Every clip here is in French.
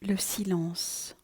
Le silence.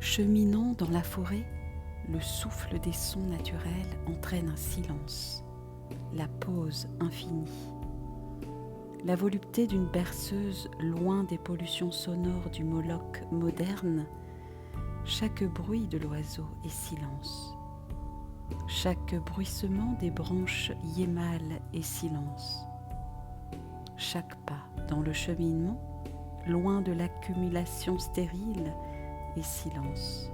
Cheminant dans la forêt, le souffle des sons naturels entraîne un silence, la pause infinie. La volupté d'une berceuse loin des pollutions sonores du Moloch moderne, chaque bruit de l'oiseau est silence. Chaque bruissement des branches yémales est silence. Chaque pas dans le cheminement, loin de l'accumulation stérile, est silence.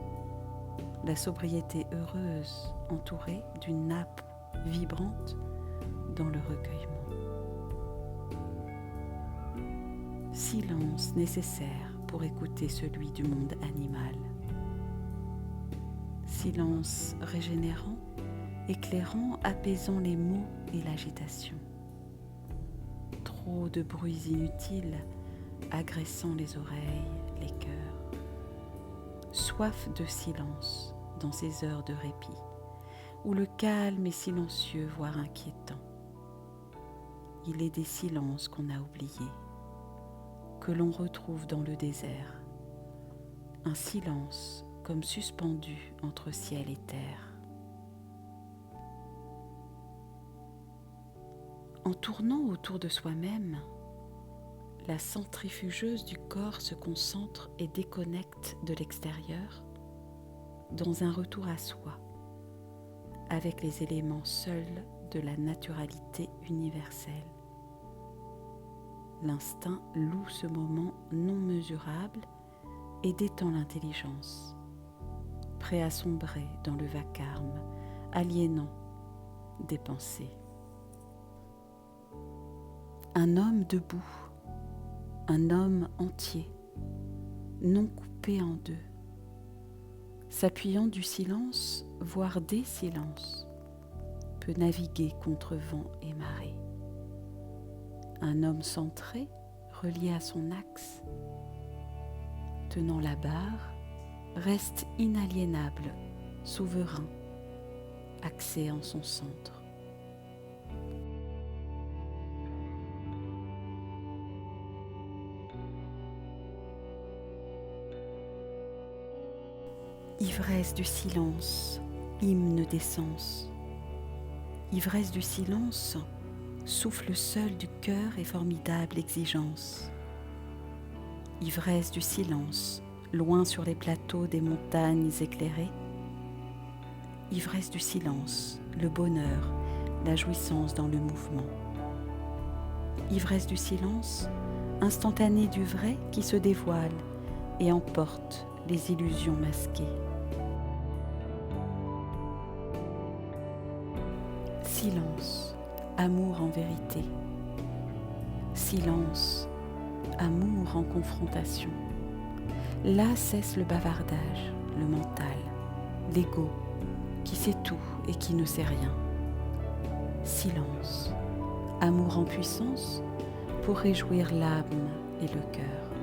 La sobriété heureuse entourée d'une nappe vibrante dans le recueillement. Silence nécessaire pour écouter celui du monde animal. Silence régénérant, éclairant, apaisant les maux et l'agitation. Trop de bruits inutiles, agressant les oreilles, les cœurs. Soif de silence dans ces heures de répit, où le calme est silencieux, voire inquiétant. Il est des silences qu'on a oubliés, que l'on retrouve dans le désert. Un silence comme suspendu entre ciel et terre. En tournant autour de soi-même, la centrifugeuse du corps se concentre et déconnecte de l'extérieur dans un retour à soi, avec les éléments seuls de la naturalité universelle. L'instinct loue ce moment non mesurable et détend l'intelligence, prêt à sombrer dans le vacarme, aliénant des pensées. Un homme debout, un homme entier, non coupé en deux, s'appuyant du silence, voire des silences, peut naviguer contre vent et marée. Un homme centré, relié à son axe, tenant la barre, reste inaliénable, souverain, axé en son centre. Ivresse du silence, hymne des sens. Ivresse du silence, souffle seul du cœur et formidable exigence. Ivresse du silence, loin sur les plateaux des montagnes éclairées. Ivresse du silence, le bonheur, la jouissance dans le mouvement. Ivresse du silence, instantanée du vrai qui se dévoile et emporte les illusions masquées. Silence, amour en vérité. Silence, amour en confrontation. Là cesse le bavardage, le mental, l'ego, qui sait tout et qui ne sait rien. Silence, amour en puissance pour réjouir l'âme et le cœur.